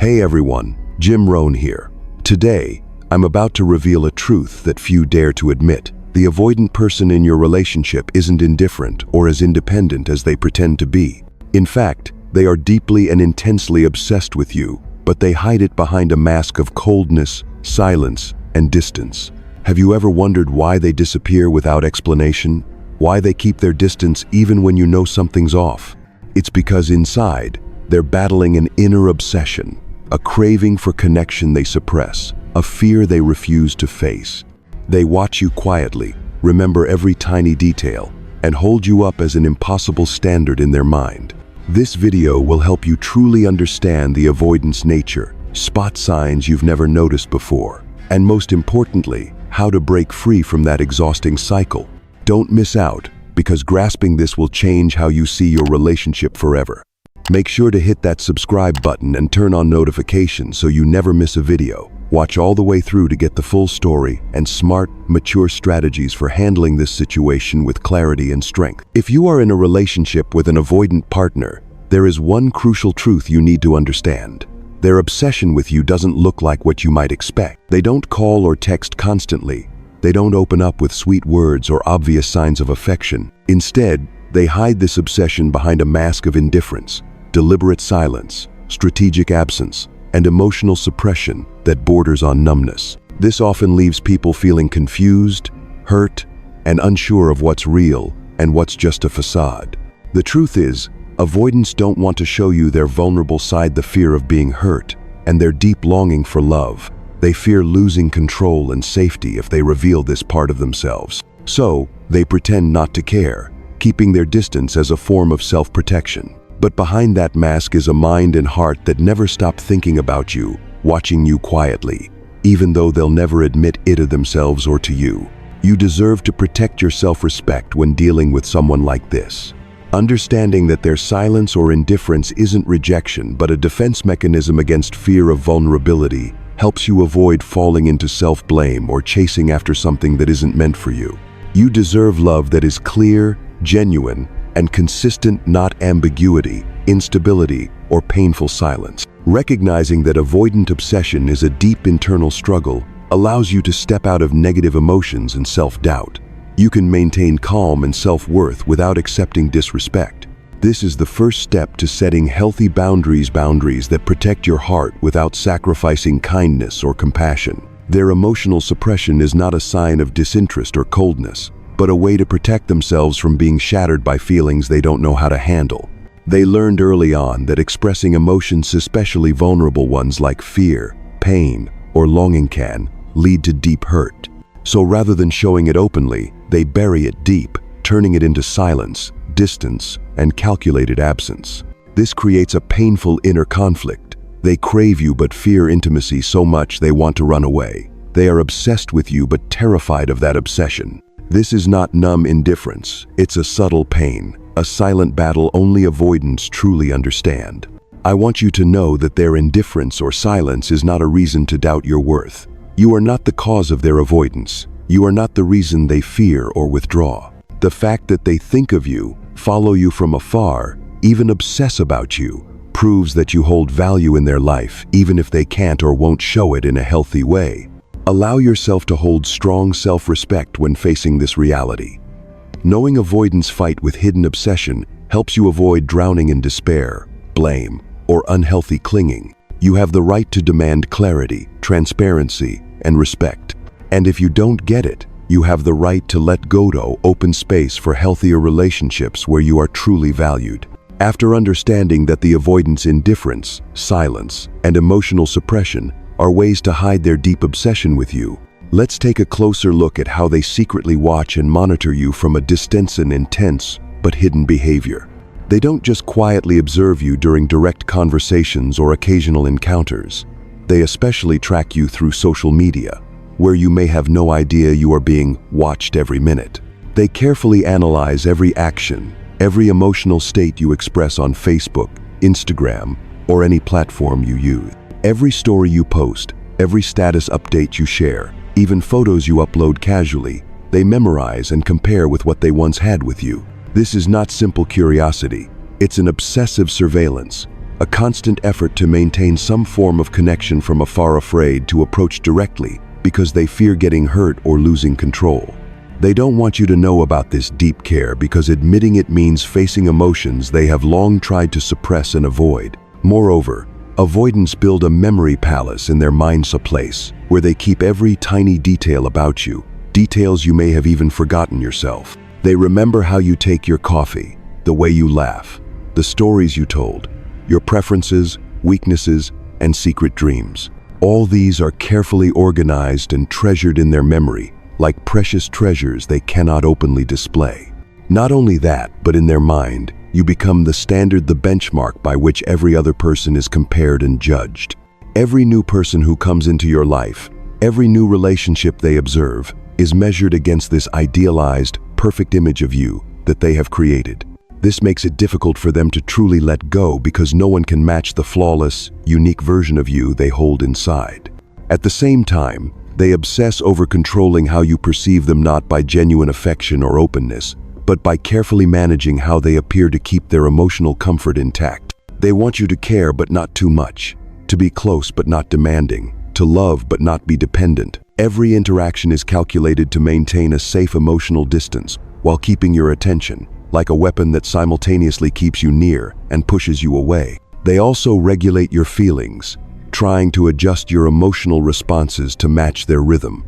Hey everyone, Jim Rohn here. Today, I'm about to reveal a truth that few dare to admit. The avoidant person in your relationship isn't indifferent or as independent as they pretend to be. In fact, they are deeply and intensely obsessed with you, but they hide it behind a mask of coldness, silence, and distance. Have you ever wondered why they disappear without explanation? Why they keep their distance even when you know something's off? It's because inside, they're battling an inner obsession, a craving for connection they suppress, a fear they refuse to face. They watch you quietly, remember every tiny detail, and hold you up as an impossible standard in their mind. This video will help you truly understand the avoidance nature, spot signs you've never noticed before, and most importantly, how to break free from that exhausting cycle. Don't miss out, because grasping this will change how you see your relationship forever. Make sure to hit that subscribe button and turn on notifications so you never miss a video. Watch all the way through to get the full story and smart, mature strategies for handling this situation with clarity and strength. If you are in a relationship with an avoidant partner, there is one crucial truth you need to understand. Their obsession with you doesn't look like what you might expect. They don't call or text constantly. They don't open up with sweet words or obvious signs of affection. Instead, they hide this obsession behind a mask of indifference, deliberate silence, strategic absence, and emotional suppression that borders on numbness. This often leaves people feeling confused, hurt, and unsure of what's real and what's just a facade. The truth is, avoidants don't want to show you their vulnerable side, the fear of being hurt, and their deep longing for love. They fear losing control and safety if they reveal this part of themselves. So, they pretend not to care, keeping their distance as a form of self-protection. But behind that mask is a mind and heart that never stop thinking about you, watching you quietly, even though they'll never admit it to themselves or to you. You deserve to protect your self-respect when dealing with someone like this. Understanding that their silence or indifference isn't rejection but a defense mechanism against fear of vulnerability helps you avoid falling into self-blame or chasing after something that isn't meant for you. You deserve love that is clear, genuine, and consistent, not ambiguity, instability, or painful silence. Recognizing that avoidant obsession is a deep internal struggle allows you to step out of negative emotions and self-doubt. You can maintain calm and self-worth without accepting disrespect. This is the first step to setting healthy boundaries that protect your heart without sacrificing kindness or compassion. Their emotional suppression is not a sign of disinterest or coldness, but a way to protect themselves from being shattered by feelings they don't know how to handle. They learned early on that expressing emotions, especially vulnerable ones like fear, pain, or longing, can lead to deep hurt. So rather than showing it openly, they bury it deep, turning it into silence, distance, and calculated absence. This creates a painful inner conflict. They crave you but fear intimacy so much they want to run away. They are obsessed with you but terrified of that obsession. This is not numb indifference, it's a subtle pain, a silent battle only avoidants truly understand. I want you to know that their indifference or silence is not a reason to doubt your worth. You are not the cause of their avoidance. You are not the reason they fear or withdraw. The fact that they think of you, follow you from afar, even obsess about you, proves that you hold value in their life, even if they can't or won't show it in a healthy way. Allow yourself to hold strong self-respect when facing this reality. Knowing avoidance fight with hidden obsession helps you avoid drowning in despair, blame, or unhealthy clinging. You have the right to demand clarity, transparency, and respect. And if you don't get it, you have the right to let go to open space for healthier relationships where you are truly valued. After understanding that the avoidance, indifference, silence, and emotional suppression are ways to hide their deep obsession with you, let's take a closer look at how they secretly watch and monitor you from a distance in intense but hidden behavior. They don't just quietly observe you during direct conversations or occasional encounters. They especially track you through social media, where you may have no idea you are being watched every minute. They carefully analyze every action, every emotional state you express on Facebook, Instagram, or any platform you use. Every story you post, every status update you share, even photos you upload casually, they memorize and compare with what they once had with you. This is not simple curiosity. It's an obsessive surveillance, a constant effort to maintain some form of connection from afar, afraid to approach directly because they fear getting hurt or losing control. They don't want you to know about this deep care because admitting it means facing emotions they have long tried to suppress and avoid. Moreover, avoidants build a memory palace in their mind's place, where they keep every tiny detail about you, details you may have even forgotten yourself. They remember how you take your coffee, the way you laugh, the stories you told, your preferences, weaknesses, and secret dreams. All these are carefully organized and treasured in their memory, like precious treasures they cannot openly display. Not only that, but in their mind, you become the standard, the benchmark by which every other person is compared and judged. Every new person who comes into your life, every new relationship they observe, is measured against this idealized, perfect image of you that they have created. This makes it difficult for them to truly let go because no one can match the flawless, unique version of you they hold inside. At the same time, they obsess over controlling how you perceive them, not by genuine affection or openness, but by carefully managing how they appear to keep their emotional comfort intact. They want you to care but not too much, to be close but not demanding, to love but not be dependent. Every interaction is calculated to maintain a safe emotional distance while keeping your attention, like a weapon that simultaneously keeps you near and pushes you away. They also regulate your feelings, trying to adjust your emotional responses to match their rhythm.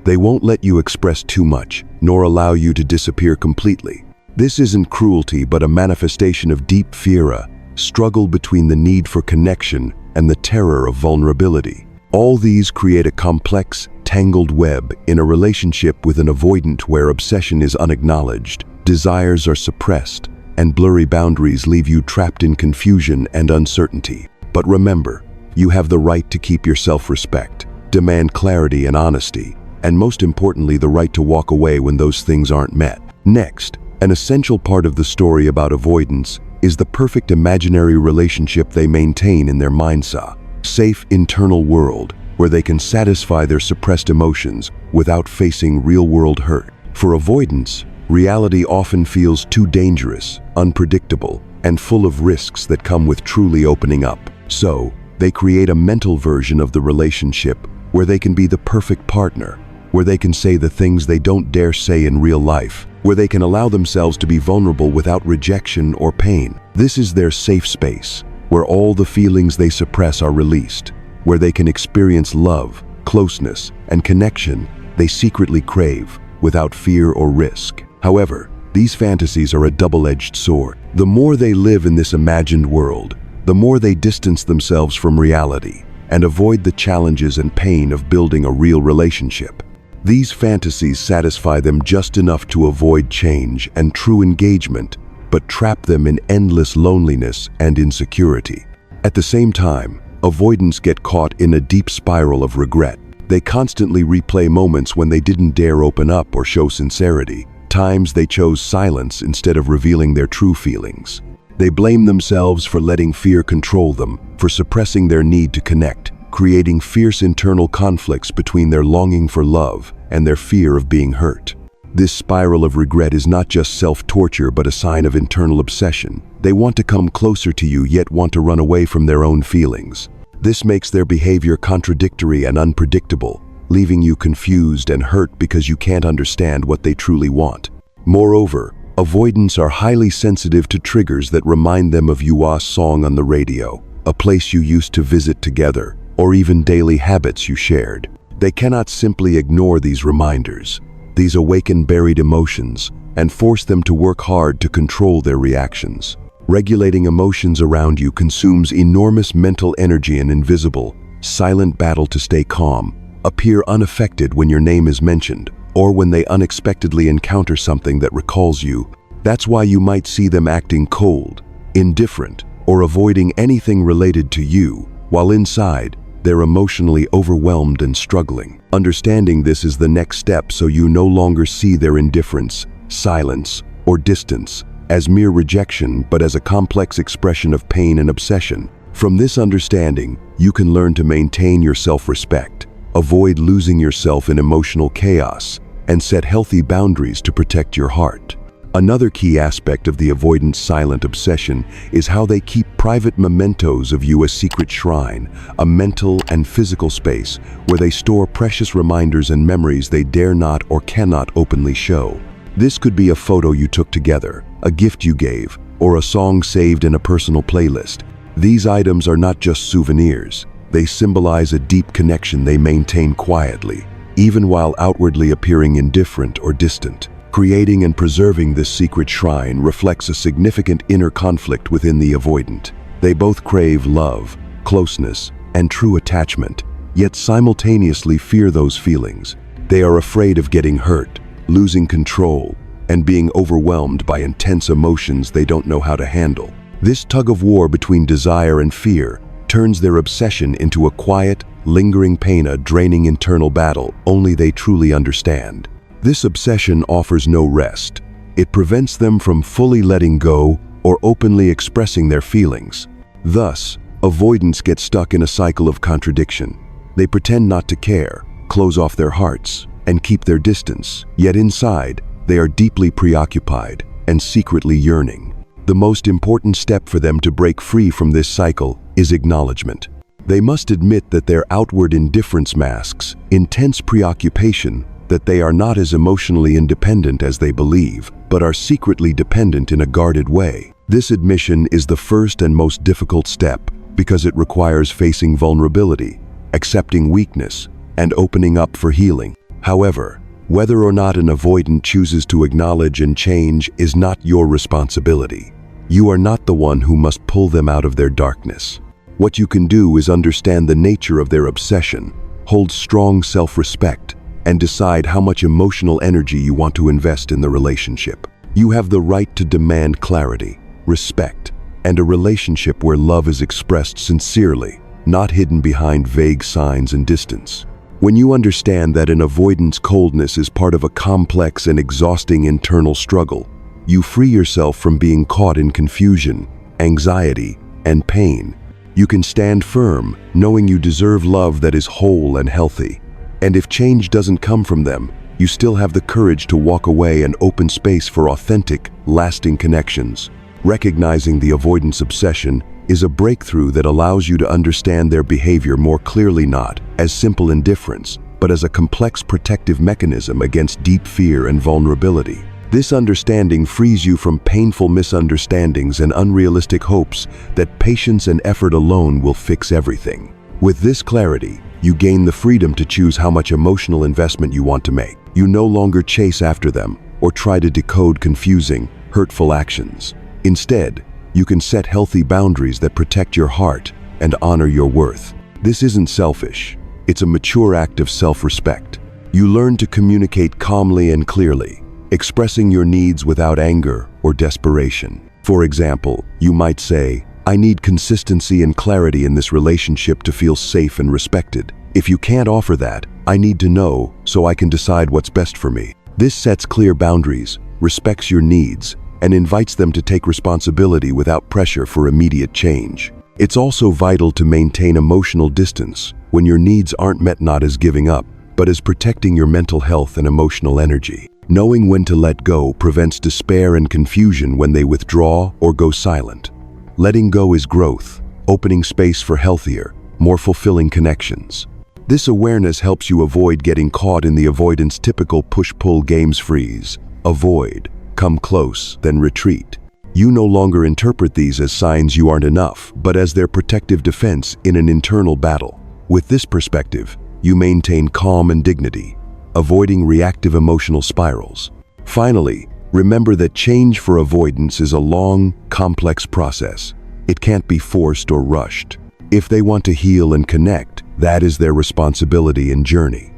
They won't let you express too much, nor allow you to disappear completely. This isn't cruelty, but a manifestation of deep fear, a struggle between the need for connection and the terror of vulnerability. All these create a complex, tangled web in a relationship with an avoidant where obsession is unacknowledged, desires are suppressed, and blurry boundaries leave you trapped in confusion and uncertainty. But remember, you have the right to keep your self-respect, demand clarity and honesty, and most importantly, the right to walk away when those things aren't met. Next, an essential part of the story about avoidance is the perfect imaginary relationship they maintain in their mindset, safe internal world where they can satisfy their suppressed emotions without facing real-world hurt. For avoidance, reality often feels too dangerous, unpredictable, and full of risks that come with truly opening up. So, they create a mental version of the relationship where they can be the perfect partner, where they can say the things they don't dare say in real life, where they can allow themselves to be vulnerable without rejection or pain. This is their safe space, where all the feelings they suppress are released, where they can experience love, closeness, and connection they secretly crave without fear or risk. However, these fantasies are a double-edged sword. The more they live in this imagined world, the more they distance themselves from reality and avoid the challenges and pain of building a real relationship. These fantasies satisfy them just enough to avoid change and true engagement, but trap them in endless loneliness and insecurity. At the same time, avoidants get caught in a deep spiral of regret. They constantly replay moments when they didn't dare open up or show sincerity, times they chose silence instead of revealing their true feelings. They blame themselves for letting fear control them, for suppressing their need to connect, creating fierce internal conflicts between their longing for love and their fear of being hurt. This spiral of regret is not just self-torture but a sign of internal obsession. They want to come closer to you yet want to run away from their own feelings. This makes their behavior contradictory and unpredictable, leaving you confused and hurt because you can't understand what they truly want. Moreover, avoidants are highly sensitive to triggers that remind them of your song on the radio, a place you used to visit together, or even daily habits you shared. They cannot simply ignore these reminders. These awaken buried emotions and force them to work hard to control their reactions. Regulating emotions around you consumes enormous mental energy. An invisible, silent battle to stay calm, appear unaffected when your name is mentioned, or when they unexpectedly encounter something that recalls you. That's why you might see them acting cold, indifferent, or avoiding anything related to you, while inside, they're emotionally overwhelmed and struggling. Understanding this is the next step so you no longer see their indifference, silence, or distance as mere rejection, but as a complex expression of pain and obsession. From this understanding, you can learn to maintain your self-respect, avoid losing yourself in emotional chaos, and set healthy boundaries to protect your heart. Another key aspect of the avoidant silent obsession is how they keep private mementos of you a secret shrine, a mental and physical space where they store precious reminders and memories they dare not or cannot openly show. This could be a photo you took together, a gift you gave, or a song saved in a personal playlist. These items are not just souvenirs. They symbolize a deep connection they maintain quietly, even while outwardly appearing indifferent or distant. Creating and preserving this secret shrine reflects a significant inner conflict within the avoidant. They both crave love, closeness, and true attachment, yet simultaneously fear those feelings. They are afraid of getting hurt, losing control, and being overwhelmed by intense emotions they don't know how to handle. This tug-of-war between desire and fear turns their obsession into a quiet, lingering pain, a draining internal battle only they truly understand. This obsession offers no rest. It prevents them from fully letting go or openly expressing their feelings. Thus, avoidants get stuck in a cycle of contradiction. They pretend not to care, close off their hearts, and keep their distance, yet inside, they are deeply preoccupied and secretly yearning. The most important step for them to break free from this cycle is acknowledgement. They must admit that their outward indifference masks intense preoccupation, that they are not as emotionally independent as they believe, but are secretly dependent in a guarded way. This admission is the first and most difficult step because it requires facing vulnerability, accepting weakness, and opening up for healing. However, whether or not an avoidant chooses to acknowledge and change is not your responsibility. You are not the one who must pull them out of their darkness. What you can do is understand the nature of their obsession, hold strong self-respect, and decide how much emotional energy you want to invest in the relationship. You have the right to demand clarity, respect, and a relationship where love is expressed sincerely, not hidden behind vague signs and distance. When you understand that an avoidant's coldness is part of a complex and exhausting internal struggle, you free yourself from being caught in confusion, anxiety, and pain. You can stand firm, knowing you deserve love that is whole and healthy. And if change doesn't come from them, you still have the courage to walk away and open space for authentic, lasting connections. Recognizing the avoidance obsession is a breakthrough that allows you to understand their behavior more clearly, not as simple indifference, but as a complex protective mechanism against deep fear and vulnerability. This understanding frees you from painful misunderstandings and unrealistic hopes that patience and effort alone will fix everything. With this clarity, you gain the freedom to choose how much emotional investment you want to make. You no longer chase after them or try to decode confusing, hurtful actions. Instead, you can set healthy boundaries that protect your heart and honor your worth. This isn't selfish. It's a mature act of self-respect. You learn to communicate calmly and clearly, expressing your needs without anger or desperation. For example, you might say, "I need consistency and clarity in this relationship to feel safe and respected. If you can't offer that, I need to know so I can decide what's best for me." This sets clear boundaries, respects your needs, and invites them to take responsibility without pressure for immediate change. It's also vital to maintain emotional distance when your needs aren't met, not as giving up, but as protecting your mental health and emotional energy. Knowing when to let go prevents despair and confusion when they withdraw or go silent. Letting go is growth, opening space for healthier, more fulfilling connections. This awareness helps you avoid getting caught in the avoidance typical push-pull games freeze. Avoid, come close, then retreat. You no longer interpret these as signs you aren't enough, but as their protective defense in an internal battle. With this perspective, you maintain calm and dignity, avoiding reactive emotional spirals. Finally, remember that change for avoidance is a long, complex process. It can't be forced or rushed. If they want to heal and connect, that is their responsibility and journey.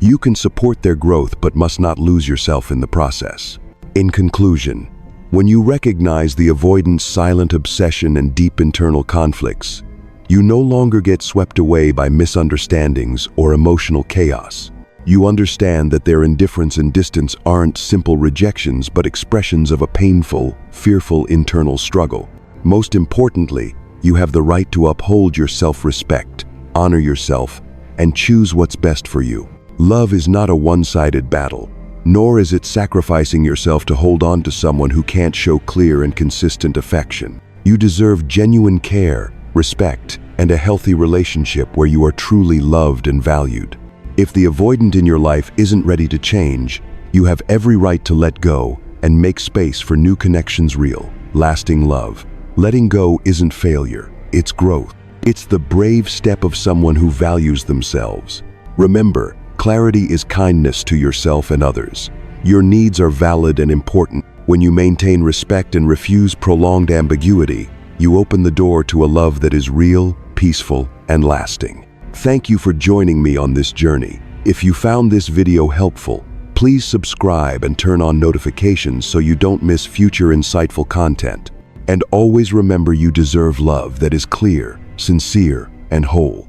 You can support their growth but must not lose yourself in the process. In conclusion, when you recognize the avoidance silent obsession and deep internal conflicts, you no longer get swept away by misunderstandings or emotional chaos. You understand that their indifference and distance aren't simple rejections but expressions of a painful, fearful internal struggle. Most importantly, you have the right to uphold your self-respect, honor yourself, and choose what's best for you. Love is not a one-sided battle. nor is it sacrificing yourself to hold on to someone who can't show clear and consistent affection. You deserve genuine care, respect, and a healthy relationship where you are truly loved and valued. If the avoidant in your life isn't ready to change, you have every right to let go and make space for new connections, real, lasting love. Letting go isn't failure, it's growth. It's the brave step of someone who values themselves. Remember, clarity is kindness to yourself and others. Your needs are valid and important. When you maintain respect and refuse prolonged ambiguity, you open the door to a love that is real, peaceful, and lasting. Thank you for joining me on this journey. If you found this video helpful, please subscribe and turn on notifications so you don't miss future insightful content. And always remember, you deserve love that is clear, sincere, and whole.